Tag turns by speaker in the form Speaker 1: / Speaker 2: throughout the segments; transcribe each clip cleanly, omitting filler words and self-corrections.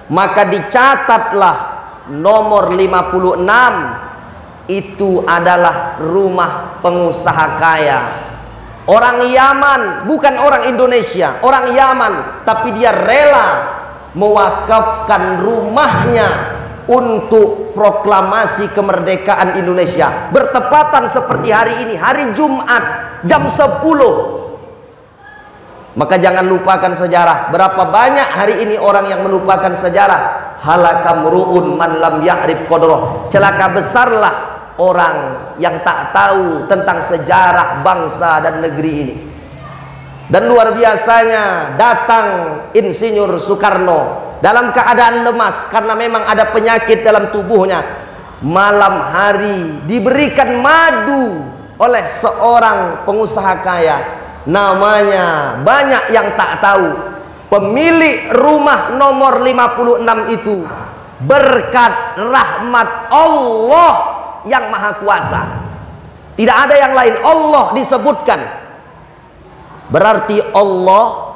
Speaker 1: maka dicatatlah nomor 56 itu adalah rumah pengusaha kaya. Orang Yaman, bukan orang Indonesia, orang Yaman, tapi dia rela mewakafkan rumahnya untuk proklamasi kemerdekaan Indonesia. Bertepatan seperti hari ini, hari Jumat jam 10. Maka jangan lupakan sejarah. Berapa banyak hari ini orang yang melupakan sejarah. Halakamru'un man lam ya'rif qadroh. Celaka besarlah orang yang tak tahu tentang sejarah bangsa dan negeri ini. Dan luar biasanya datang Insinyur Soekarno dalam keadaan lemas karena memang ada penyakit dalam tubuhnya. Malam hari diberikan madu oleh seorang pengusaha kaya, namanya banyak yang tak tahu. Pemilik rumah nomor 56 itu berkat rahmat Allah yang maha kuasa, tidak ada yang lain. Allah disebutkan, berarti Allah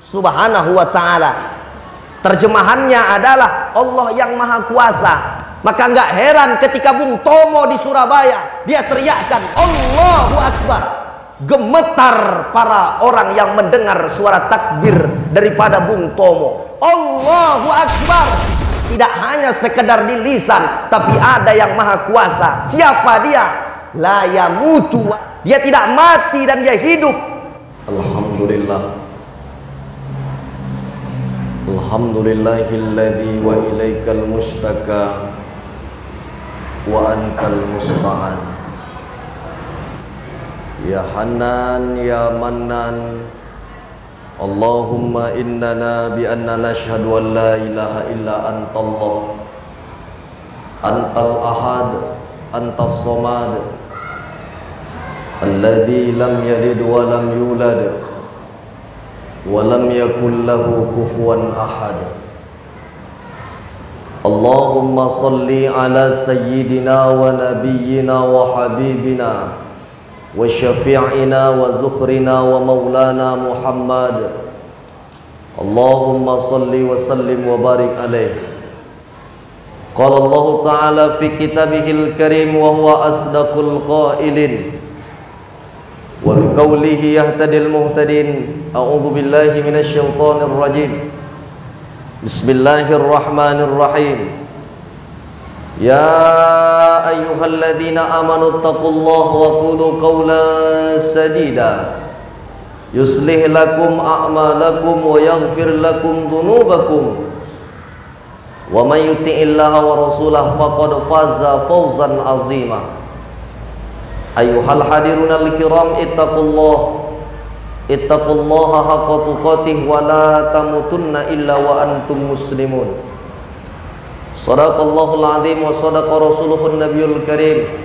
Speaker 1: subhanahu wa ta'ala. Terjemahannya adalah Allah yang maha kuasa. Maka nggak heran ketika Bung Tomo di Surabaya dia teriakkan Allahu Akbar. Gemetar para orang yang mendengar suara takbir daripada Bung Tomo. Allahu Akbar. Tidak hanya sekedar di lisan, tapi ada yang maha kuasa. Siapa dia? La yamutu. Dia tidak mati dan dia hidup. Alhamdulillah. Alhamdulillahilladzi wa ilaikal mustaka wa antal musta'an. Ya Hanan ya Mannan, Allahumma innana bi anna nashhadu an la ilaha illa antallah, antal ahad, antas somad, alladzi lam yalid wa lam yulad wa lam yakul lahu kufuwan ahad. Allahumma salli ala sayyidina wa nabiyyina wa habibina wa syafi'ina wa zukhrina wa maulana Muhammad. Allahumma salli wa sallim wa barik alaih. Qala Allah ta'ala fi kitabihil karim wa huwa asdaqul qailin wa bi qawlihi yahtadil muhtadin. A'udzu billahi minasy syaithanir rajim. Bismillahirrahmanirrahim. Ya ayyuhalladzina amanu taqullaha wa qulu qawlan sadida yuslih lakum a'malakum wa yaghfir lakum dhunubakum wa may yuti'illaha wa rasulahu faqad faza fawzan 'azima. Ayyuhal hadirunal kiram ittaqullaha haqqa tuqatih wa la tamutunna illa wa antum muslimun. Sadaqallahul azim wa sadaqa rasuluhun nabiyul karim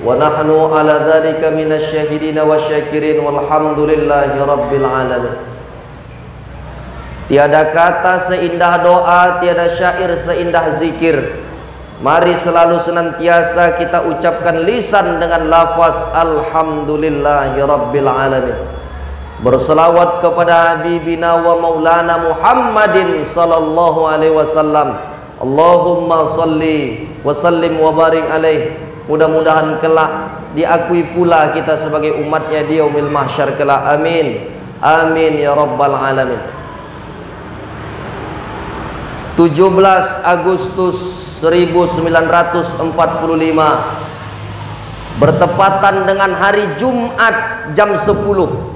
Speaker 1: wa nahnu ala dzalika minasy syahidin wa syakirin walhamdulillahi rabbil alamin. Tiada kata seindah doa, tiada syair seindah zikir. Mari selalu senantiasa kita ucapkan lisan dengan lafaz alhamdulillahi rabbil alamin. Berselawat kepada habibina wa maulana Muhammadin sallallahu alaihi wasallam. Allahumma salli wa sallim wa barik alaih. Mudah-mudahan kelak diakui pula kita sebagai umatnya di yaumil mahsyar kelak. Amin. Amin ya rabbal alamin. 17 Agustus 1945 bertepatan dengan hari Jumat jam 10.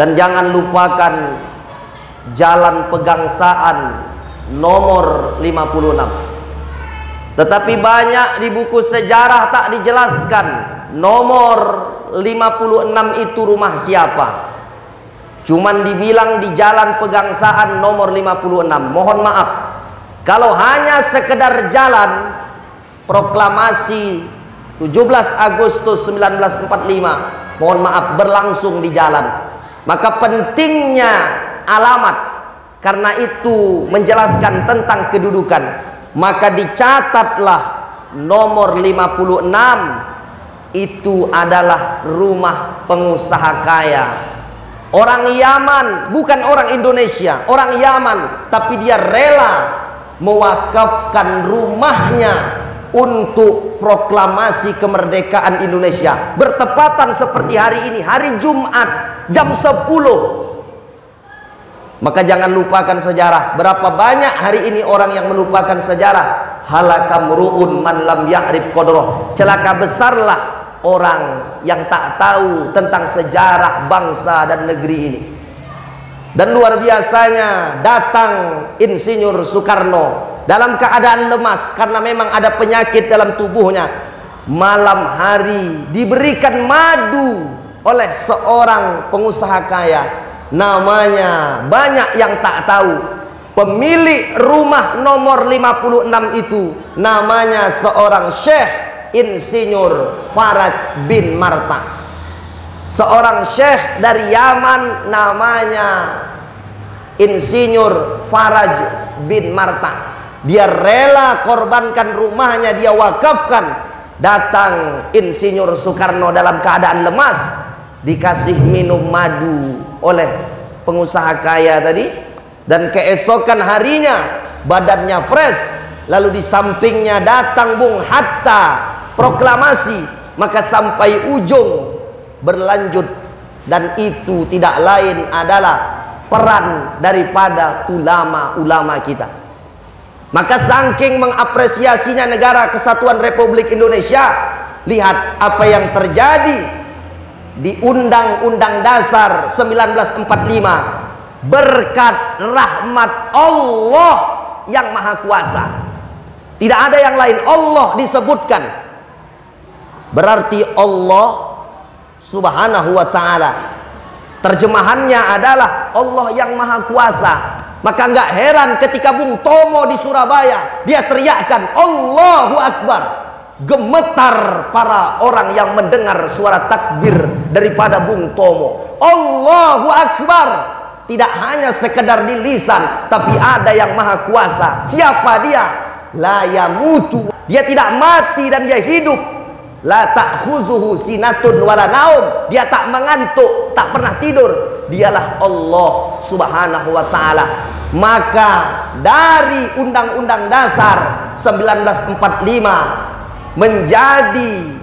Speaker 1: Dan jangan lupakan Jalan Pegangsaan nomor 56. Tetapi banyak di buku sejarah tak dijelaskan nomor 56 itu rumah siapa. Cuman dibilang di Jalan Pegangsaan nomor 56. Mohon maaf, kalau hanya sekedar jalan proklamasi 17 Agustus 1945, mohon maaf, berlangsung di jalan. Maka pentingnya alamat, karena itu menjelaskan tentang kedudukan. Maka dicatatlah nomor 56 itu adalah rumah pengusaha kaya. Orang Yaman, bukan orang Indonesia, orang Yaman, tapi dia rela mewakafkan rumahnya untuk proklamasi kemerdekaan Indonesia. Bertepatan seperti hari ini, hari Jumat jam 10. Maka jangan lupakan sejarah. Berapa banyak hari ini orang yang melupakan sejarah. Halaka mru'un man lam ya'rif qadroh. Celaka besarlah orang yang tak tahu tentang sejarah bangsa dan negeri ini. Dan luar biasanya datang Insinyur Soekarno dalam keadaan lemas karena memang ada penyakit dalam tubuhnya. Malam hari diberikan madu oleh seorang pengusaha kaya, namanya banyak yang tak tahu. Pemilik rumah nomor 56 itu namanya seorang Syekh Insinyur Faraj bin Marta. Seorang syekh dari Yaman namanya Insinyur Faraj bin Marta. Dia rela korbankan rumahnya, dia wakafkan. Datang Insinyur Soekarno dalam keadaan lemas, dikasih minum madu oleh pengusaha kaya tadi. Dan keesokan harinya badannya fresh. Lalu di sampingnya datang Bung Hatta, proklamasi. Maka sampai ujung berlanjut. Dan itu tidak lain adalah peran daripada ulama-ulama kita. Maka saking mengapresiasinya negara Kesatuan Republik Indonesia, lihat apa yang terjadi di Undang-Undang Dasar 1945. Berkat rahmat Allah yang Maha Kuasa, tidak ada yang lain. Allah disebutkan, berarti Allah Subhanahu wa ta'ala. Terjemahannya adalah Allah yang Maha Kuasa. Maka nggak heran ketika Bung Tomo di Surabaya dia teriakkan Allahu Akbar. Gemetar para orang yang mendengar suara takbir daripada Bung Tomo. Allahu Akbar. Tidak hanya sekedar di lisan, tapi ada yang Maha Kuasa. Siapa dia? La yamutu. Dia tidak mati dan dia hidup. La ta'khuzuhu sinatun wala naum. Dia tak mengantuk, tak pernah tidur. Dialah Allah Subhanahu wa ta'ala. Maka dari Undang-Undang Dasar 1945 menjadi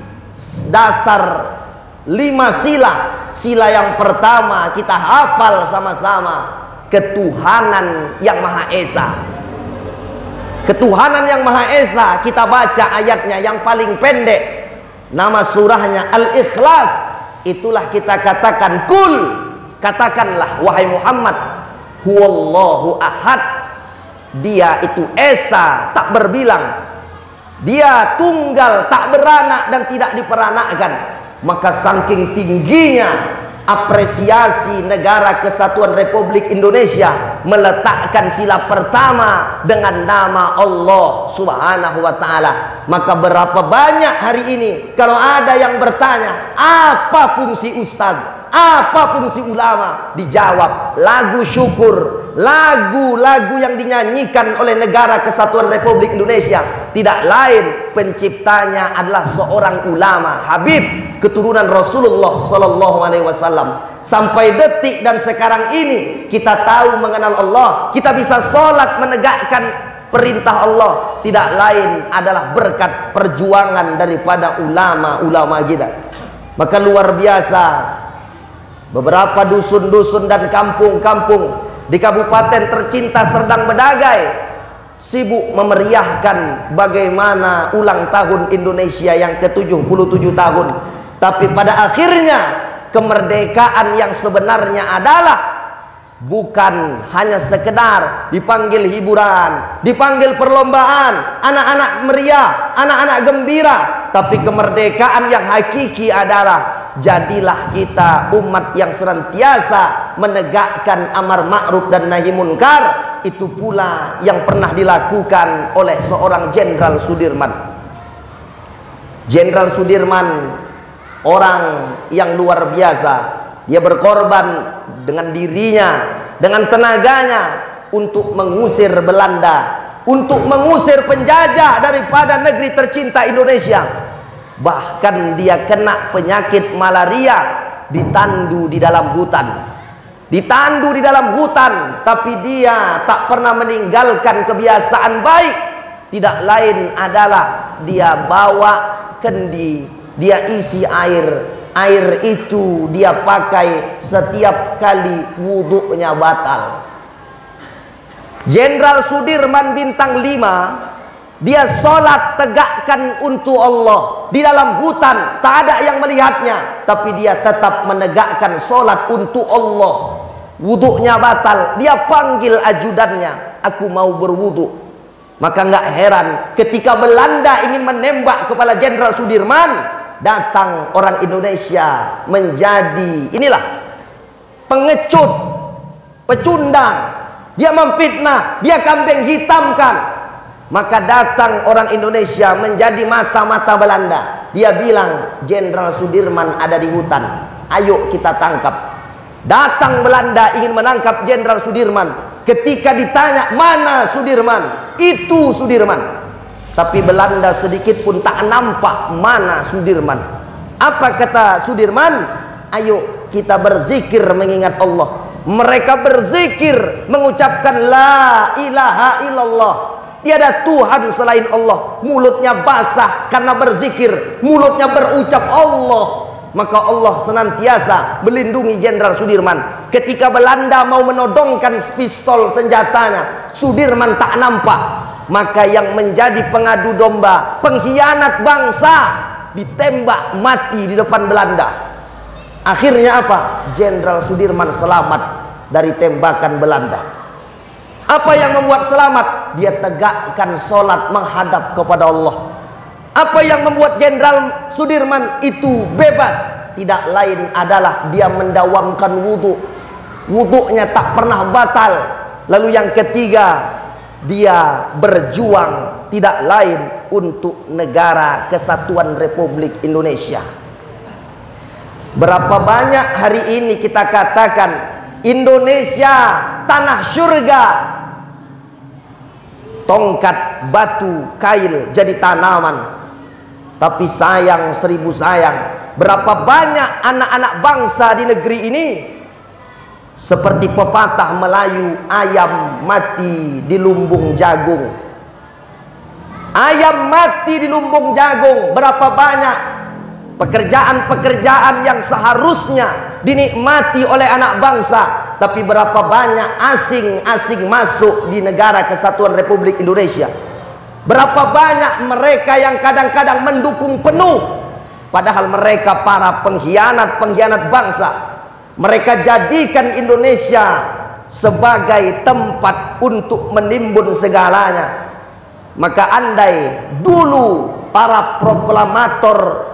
Speaker 1: dasar 5 sila. Sila yang pertama kita hafal sama-sama, ketuhanan yang Maha Esa. Ketuhanan yang Maha Esa, kita baca ayatnya yang paling pendek, nama surahnya Al-Ikhlas. Itulah kita katakan kul, katakanlah wahai Muhammad, huwallahu ahad. Dia itu esa, tak berbilang. Dia tunggal, tak beranak dan tidak diperanakkan. Maka saking tingginya apresiasi negara Kesatuan Republik Indonesia meletakkan sila pertama dengan nama Allah Subhanahu wa ta'ala. Maka berapa banyak hari ini kalau ada yang bertanya apa fungsi ustaz, apa fungsi ulama, dijawab lagu syukur. Lagu-lagu yang dinyanyikan oleh negara Kesatuan Republik Indonesia tidak lain penciptanya adalah seorang ulama, Habib, keturunan Rasulullah Sallallahu Alaihi Wasallam. Sampai detik dan sekarang ini kita tahu mengenal Allah, kita bisa sholat menegakkan perintah Allah, tidak lain adalah berkat perjuangan daripada ulama-ulama kita. Maka luar biasa, beberapa dusun-dusun dan kampung-kampung di kabupaten tercinta Serdang Bedagai sibuk memeriahkan bagaimana ulang tahun Indonesia yang ke-77 tahun. Tapi pada akhirnya kemerdekaan yang sebenarnya adalah bukan hanya sekedar dipanggil hiburan, dipanggil perlombaan, anak-anak meriah, anak-anak gembira. Tapi kemerdekaan yang hakiki adalah jadilah kita umat yang senantiasa menegakkan amar ma'ruf dan nahi munkar. Itu pula yang pernah dilakukan oleh seorang Jenderal Sudirman. Jenderal Sudirman orang yang luar biasa. Dia berkorban dengan dirinya, dengan tenaganya untuk mengusir Belanda, untuk mengusir penjajah daripada negeri tercinta Indonesia. Bahkan dia kena penyakit malaria, ditandu di dalam hutan. ditandu di dalam hutan, tapi dia tak pernah meninggalkan kebiasaan baik. Tidak lain adalah dia bawa kendi, dia isi air. Air itu dia pakai setiap kali wudhunya batal. Jenderal Sudirman bintang 5, dia sholat tegakkan untuk Allah di dalam hutan, tak ada yang melihatnya, tapi dia tetap menegakkan sholat untuk Allah. Wudhunya batal, dia panggil ajudannya, aku mau berwudhu. Maka nggak heran ketika Belanda ingin menembak kepala Jenderal Sudirman, datang orang Indonesia menjadi inilah pengecut, pecundang. Dia memfitnah, dia kambing hitamkan. Maka datang orang Indonesia menjadi mata-mata Belanda. Dia bilang, Jenderal Sudirman ada di hutan, ayo kita tangkap. Datang Belanda ingin menangkap Jenderal Sudirman. Ketika ditanya, mana Sudirman? Itu Sudirman. Tapi Belanda sedikit pun tak nampak mana Sudirman. Apa kata Sudirman? Ayo kita berzikir mengingat Allah. Mereka berzikir mengucapkan la ilaha illallah, tiada Tuhan selain Allah. Mulutnya basah karena berzikir, mulutnya berucap Allah. Maka Allah senantiasa melindungi Jenderal Sudirman. Ketika Belanda mau menodongkan pistol senjatanya, Sudirman tak nampak. Maka yang menjadi pengadu domba, pengkhianat bangsa, ditembak mati di depan Belanda. Akhirnya apa? Jenderal Sudirman selamat dari tembakan Belanda. Apa yang membuat selamat? Dia tegakkan sholat menghadap kepada Allah. Apa yang membuat Jenderal Sudirman itu bebas? Tidak lain adalah dia mendawamkan wudhu. Wudhunya tak pernah batal. Lalu yang ketiga, dia berjuang tidak lain untuk negara kesatuan Republik Indonesia. Berapa banyak hari ini kita katakan Indonesia tanah surga, tongkat, batu, kail jadi tanaman. Tapi sayang, seribu sayang, berapa banyak anak-anak bangsa di negeri ini seperti pepatah Melayu, ayam mati di lumbung jagung. Ayam mati di lumbung jagung. Berapa banyak pekerjaan-pekerjaan yang seharusnya dinikmati oleh anak bangsa, tapi berapa banyak asing-asing masuk di negara kesatuan Republik Indonesia. Berapa banyak mereka yang kadang-kadang mendukung penuh, padahal mereka para pengkhianat bangsa. Mereka jadikan Indonesia sebagai tempat untuk menimbun segalanya. Maka andai dulu para proklamator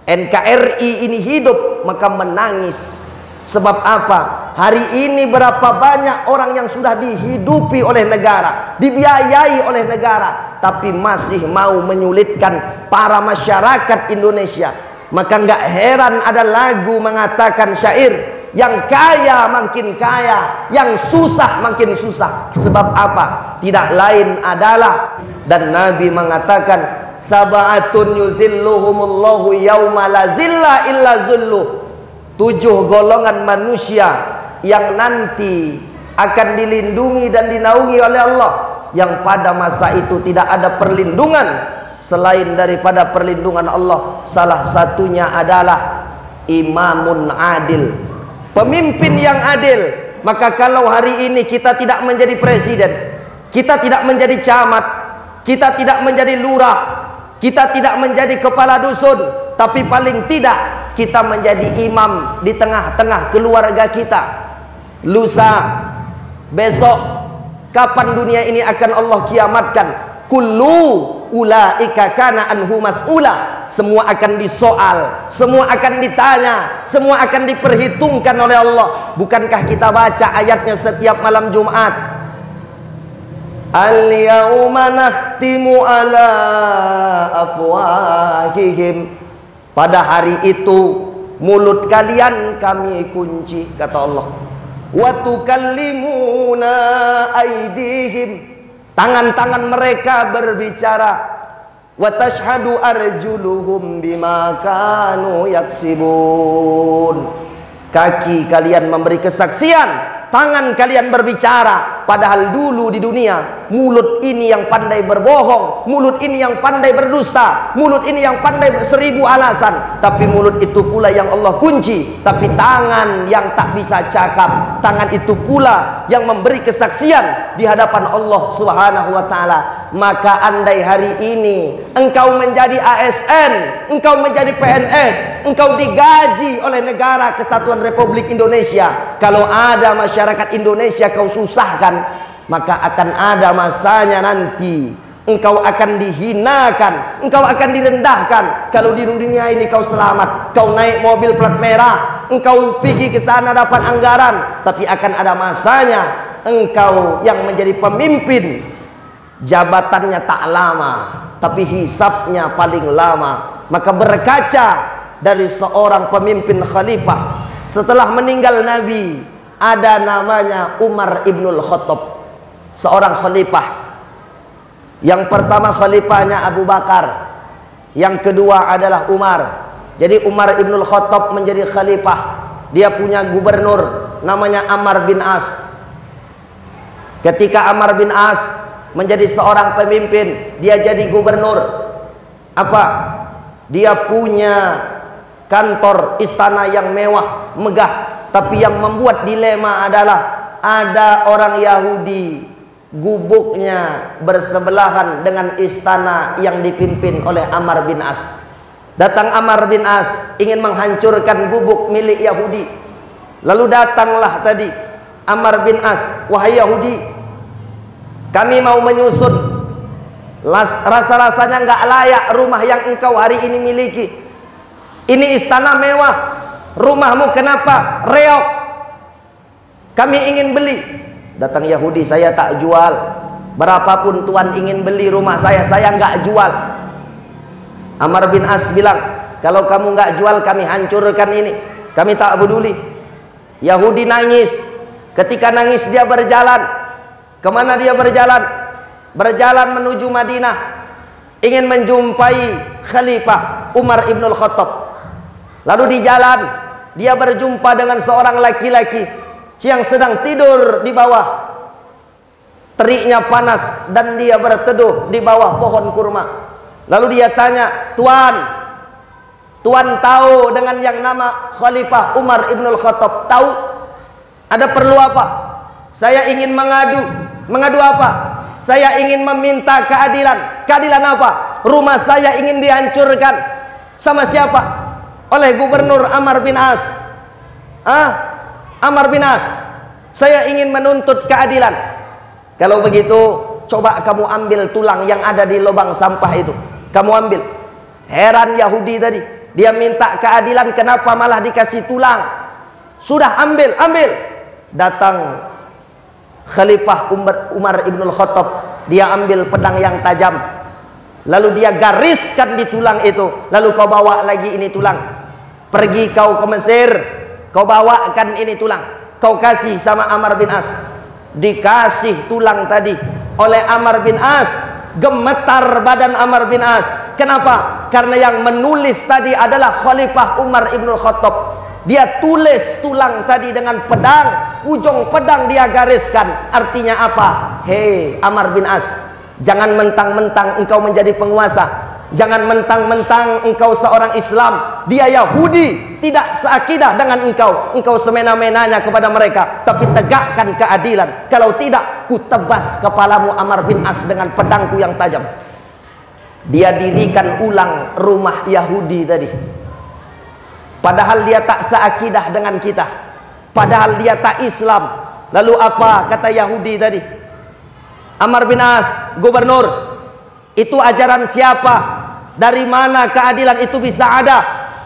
Speaker 1: NKRI ini hidup, maka menangis. Sebab apa? Hari ini berapa banyak orang yang sudah dihidupi oleh negara, dibiayai oleh negara, tapi masih mau menyulitkan para masyarakat Indonesia. Maka nggak heran ada lagu mengatakan syair, yang kaya makin kaya, yang susah makin susah. Sebab apa? Tidak lain adalah, dan Nabi mengatakan, sab'atun yuzilluhumullahu yawma la zilla illa zulluh. 7 golongan manusia yang nanti akan dilindungi dan dinaungi oleh Allah, yang pada masa itu tidak ada perlindungan selain daripada perlindungan Allah. Salah satunya adalah imamun adil, pemimpin yang adil. Maka kalau hari ini kita tidak menjadi presiden, kita tidak menjadi camat, kita tidak menjadi lurah, kita tidak menjadi kepala dusun, tapi paling tidak kita menjadi imam di tengah-tengah keluarga kita. Lusa, besok, kapan dunia ini akan Allah kiamatkan? Kullu ulaika kana anhu mas'ula. Semua akan disoal, semua akan ditanya, semua akan diperhitungkan oleh Allah. Bukankah kita baca ayatnya setiap malam Jumat? Al-yawma nakhtimu ala afwahihim. Pada hari itu mulut kalian kami kunci, kata Allah. Wa tukallimuna aydihim. Tangan-tangan mereka berbicara. Wa tashhadu arjuluhum bima kanu yaksibun. kaki kalian memberi kesaksian, tangan kalian berbicara. Padahal dulu di dunia, mulut ini yang pandai berbohong, mulut ini yang pandai berdusta, mulut ini yang pandai 1000 alasan. Tapi mulut itu pula yang Allah kunci. Tapi tangan yang tak bisa cakap, tangan itu pula yang memberi kesaksian di hadapan Allah Subhanahu wa ta'ala. Maka andai hari ini engkau menjadi ASN, engkau menjadi PNS, engkau digaji oleh negara Kesatuan Republik Indonesia, kalau ada masyarakat Indonesia kau susahkan, maka akan ada masanya nanti engkau akan dihinakan, engkau akan direndahkan. Kalau di dunia ini kau selamat, kau naik mobil plat merah, engkau pergi ke sana dapat anggaran, tapi akan ada masanya engkau yang menjadi pemimpin, jabatannya tak lama tapi hisabnya paling lama. Maka berkaca dari seorang pemimpin khalifah setelah meninggal Nabi, ada namanya Umar ibnul Khattab, seorang khalifah. Yang pertama khalifahnya Abu Bakar, yang kedua adalah Umar. Jadi Umar ibnul Khattab menjadi khalifah. Dia punya gubernur namanya Ammar bin As. Ketika Ammar bin As menjadi seorang pemimpin, dia jadi gubernur. Apa? Dia punya kantor istana yang mewah, megah. Tapi yang membuat dilema adalah ada orang Yahudi, gubuknya bersebelahan dengan istana yang dipimpin oleh Ammar bin As. Datang Ammar bin As ingin menghancurkan gubuk milik Yahudi. Lalu datanglah tadi Ammar bin As, wahai Yahudi, kami mau menyusut. Rasa-rasanya nggak layak rumah yang engkau hari ini miliki. Ini istana mewah, rumahmu kenapa reok? Kami ingin beli. Datang Yahudi, saya tak jual. Berapapun tuan ingin beli rumah saya nggak jual. Ammar bin As bilang, kalau kamu nggak jual, kami hancurkan ini. Kami tak peduli. Yahudi nangis. Ketika nangis dia berjalan. Kemana dia berjalan? Berjalan menuju Madinah, ingin menjumpai Khalifah Umar ibnul Khattab. Lalu di jalan dia berjumpa dengan seorang laki-laki yang sedang tidur di bawah. Teriknya panas dan dia berteduh di bawah pohon kurma. Lalu dia tanya, Tuan tahu dengan yang nama Khalifah Umar ibnul Khattab? Tahu? Ada perlu apa? Saya ingin mengadu. Mengadu apa? Saya ingin meminta keadilan. Keadilan apa? Rumah saya ingin dihancurkan. Sama siapa? Oleh gubernur Ammar bin As. Ammar bin As. Saya ingin menuntut keadilan. Kalau begitu, coba kamu ambil tulang yang ada di lubang sampah itu. Kamu ambil. Heran Yahudi tadi. Dia minta keadilan, kenapa malah dikasih tulang? Sudah ambil. Datang Khalifah Umar ibnul Khattab, dia ambil pedang yang tajam, lalu dia gariskan di tulang itu. Lalu kau bawa lagi ini tulang, pergi kau ke Mesir, kau bawakan ini tulang, kau kasih sama Ammar bin As. Dikasih tulang tadi oleh Ammar bin As, gemetar badan Ammar bin As. Kenapa? Karena yang menulis tadi adalah Khalifah Umar ibnul Khattab. Dia tulis tulang tadi dengan pedang, ujung pedang dia gariskan. Artinya apa? Hei Ammar bin As, jangan mentang-mentang engkau menjadi penguasa, jangan mentang-mentang engkau seorang Islam, dia Yahudi, tidak seakidah dengan engkau semena-menanya kepada mereka, tapi tegakkan keadilan. Kalau tidak, ku tebas kepalamu Ammar bin As dengan pedangku yang tajam. Dia dirikan ulang rumah Yahudi tadi. Padahal dia tak seakidah dengan kita, padahal dia tak Islam. Lalu apa kata Yahudi tadi? Ammar bin As, gubernur, itu ajaran siapa? Dari mana keadilan itu bisa ada?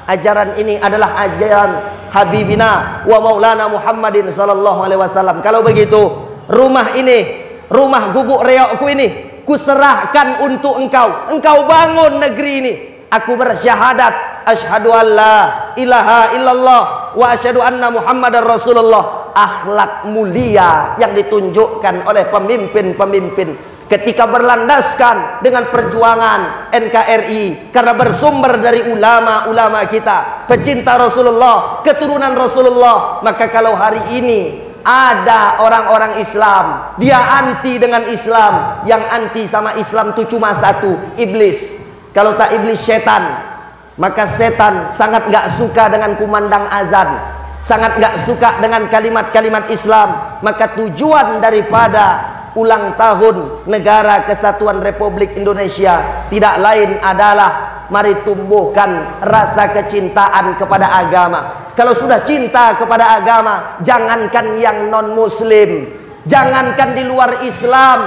Speaker 1: Ajaran ini adalah ajaran Habibina wa Maulana Muhammadin sallallahu alaihi wasallam. Kalau begitu, rumah ini, rumah gubuk reokku ini, kuserahkan untuk engkau. Engkau bangun negeri ini. Aku bersyahadat, asyhadu an la ilaha illallah wa asyhadu anna Muhammadar Rasulullah. Akhlak mulia yang ditunjukkan oleh pemimpin-pemimpin ketika berlandaskan dengan perjuangan NKRI, karena bersumber dari ulama-ulama kita, pecinta Rasulullah, keturunan Rasulullah, maka kalau hari ini ada orang-orang Islam, dia anti dengan Islam, yang anti sama Islam itu cuma satu, iblis. Kalau tak iblis, setan. Maka setan sangat gak suka dengan kumandang azan, sangat gak suka dengan kalimat-kalimat Islam. Maka tujuan daripada ulang tahun Negara Kesatuan Republik Indonesia tidak lain adalah mari tumbuhkan rasa kecintaan kepada agama. Kalau sudah cinta kepada agama, jangankan yang non muslim, jangankan di luar Islam,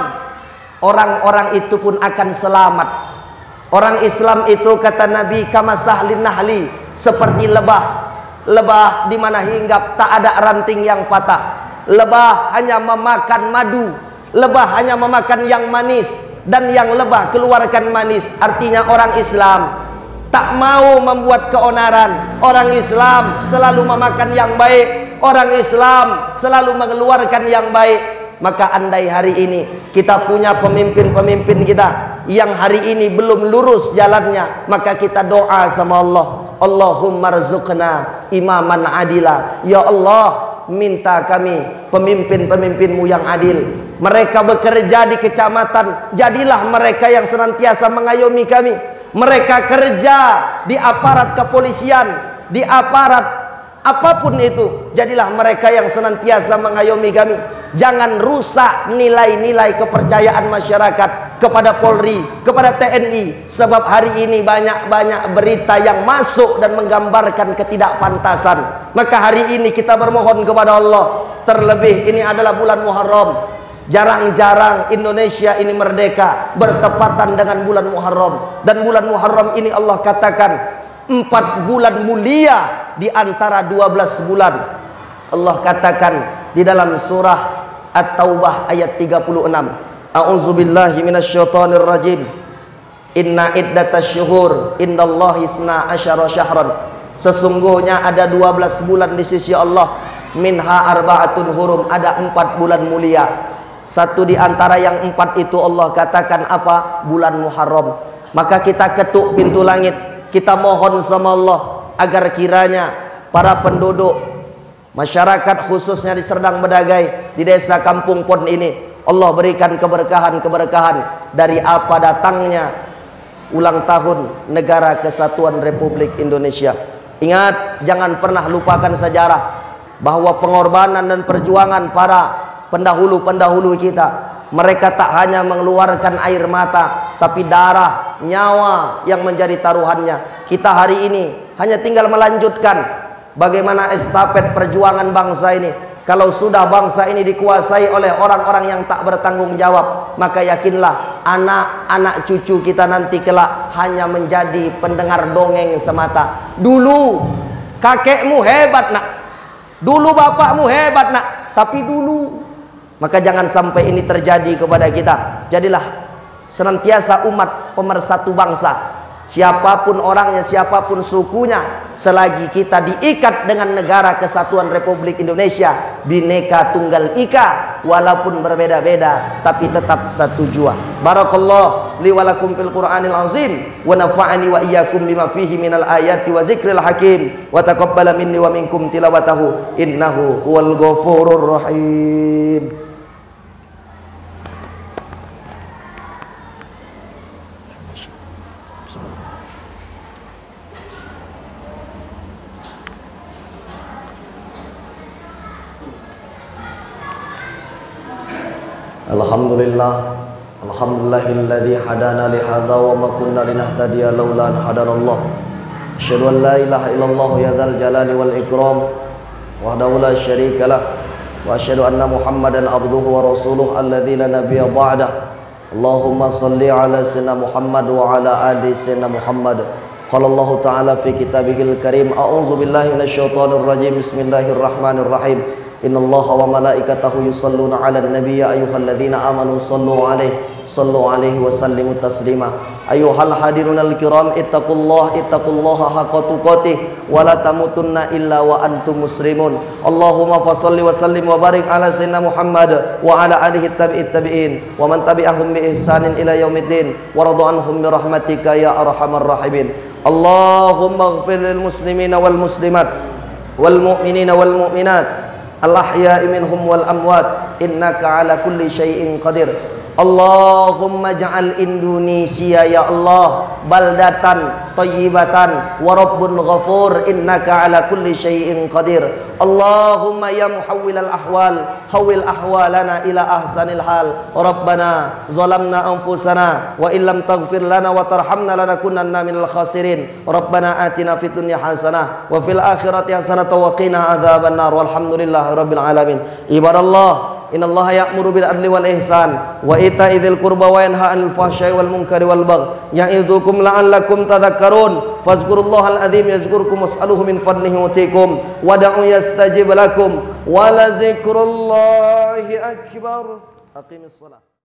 Speaker 1: orang-orang itu pun akan selamat. Orang Islam itu, kata Nabi, kama sahlin nahli, seperti lebah. Lebah di mana hinggap tak ada ranting yang patah. Lebah hanya memakan madu, lebah hanya memakan yang manis, dan yang lebah keluarkan manis. Artinya orang Islam tak mau membuat keonaran. Orang Islam selalu memakan yang baik. Orang Islam selalu mengeluarkan yang baik. Maka andai hari ini kita punya pemimpin-pemimpin kita yang hari ini belum lurus jalannya, maka kita doa sama Allah, Allahumma rzuqna imaman adila. Ya Allah, minta kami pemimpin-pemimpinmu yang adil. Mereka bekerja di kecamatan, jadilah mereka yang senantiasa mengayomi kami. Mereka kerja di aparat kepolisian, di aparat apapun itu, jadilah mereka yang senantiasa mengayomi kami. Jangan rusak nilai-nilai kepercayaan masyarakat kepada Polri, kepada TNI. Sebab hari ini banyak-banyak berita yang masuk dan menggambarkan ketidakpantasan. Maka hari ini kita bermohon kepada Allah. Terlebih ini adalah bulan Muharram. Jarang-jarang Indonesia ini merdeka bertepatan dengan bulan Muharram. Dan bulan Muharram ini Allah katakan 4 bulan mulia di antara 12 bulan. Allah katakan di dalam surah At-Taubah ayat 36, A'udzubillahi minasyaitonir rajim. Inna iddatasy-syuhur indallahi 12 syahran. Sesungguhnya ada 12 bulan di sisi Allah. Minha arba'atun hurum, ada 4 bulan mulia. Satu di antara yang 4 itu Allah katakan apa? Bulan Muharram. Maka kita ketuk pintu langit, kita mohon sama Allah agar kiranya para penduduk masyarakat khususnya di Serdang Bedagai, di desa Kampung Pon ini, Allah berikan keberkahan-keberkahan dari apa datangnya ulang tahun Negara Kesatuan Republik Indonesia. Ingat, jangan pernah lupakan sejarah bahwa pengorbanan dan perjuangan para pendahulu-pendahulu kita, mereka tak hanya mengeluarkan air mata, tapi darah, nyawa yang menjadi taruhannya. Kita hari ini hanya tinggal melanjutkan bagaimana estafet perjuangan bangsa ini. Kalau sudah bangsa ini dikuasai oleh orang-orang yang tak bertanggung jawab, maka yakinlah anak-anak cucu kita nanti kelak hanya menjadi pendengar dongeng semata. Dulu kakekmu hebat nak, dulu bapakmu hebat nak, tapi dulu. Maka jangan sampai ini terjadi kepada kita. Jadilah senantiasa umat pemersatu bangsa. Siapapun orangnya, siapapun sukunya, selagi kita diikat dengan Negara Kesatuan Republik Indonesia, Bhinneka Tunggal Ika, walaupun berbeda-beda tapi tetap satu jua. Barakallah li wa lakum fil Qur'anil azim, wa nafa'ani wa iyyakum bima fihi minal ayati wa zikril hakim, wa taqabbala minni wa minkum tilawatahu innahu huwal ghafurur rahim. Alhamdulillahilladzi hadana li hadza wa ma kunna linahtadiya laula an hadanallah. Asyhadu an la ilaha illallah ya dzal jalali wal ikram wahdahu la syarika lah, wa asyhadu anna Muhammadan abduhu wa rasuluh alladzi la nabiyya ba'dah. Allahumma shalli ala sayyidina Muhammad wa ala ali sayyidina Muhammad. Qala Allah ta'ala fi kitabihil karim, a'udzu billahi minasyaitonir rajim. Bismillahirrahmanirrahim. Innallaha wa malaikatahu yusalluna 'alan nabiy ya ayyuhalladzina amanu sallu 'alaihi wa sallimu taslima. Ayuhal hadirunal kiram, ittaqullaha haqqa tuqatih wa la tamutunna illa wa antum muslimun. Allahumma fasholli wa sallim wa barik ala sayyidina Muhammad wa ala alihi tabi'in wa man tabi'ahum bi ihsanin ila yaumiddin wa radu anhum bi rahmatika ya arhamar rahimin. Allahumma ighfir lil muslimina wal muslimat wal mu'minina wal mu'minat al ahya'i minhum wal amwat innaka ala kulli syai'in qadir. Allahumma ja'al Indonesia ya Allah baldatan thayyibatan wa rabbun ghafur innaka ala kulli syai'in qadir. Allahumma ya muhawwilal ahwal hawwil ahwalana ila ahsanil hal. Rabbana zalamna anfusana wa illam taghfir lana wa tarhamna lanakunanna minal khasirin. Rabbana atina fid dunya hasanah wa fil akhirati hasanah wa qina adzabannar. Walhamdulillahi rabbil alamin. Ibadallah, innallaha ya'muru bil adli wal ihsan wa ita'i dzil qurba wa yanha 'anil fahsya'i wal munkari wal baghi ya'idzukum la'allakum tadhakkarun. Fazkurullahal adzim yazkurkum was'aluhu min fadlihi yutikum wad'u yastajib lakum wa la dzikrullahi akbar. Aqimis shalah.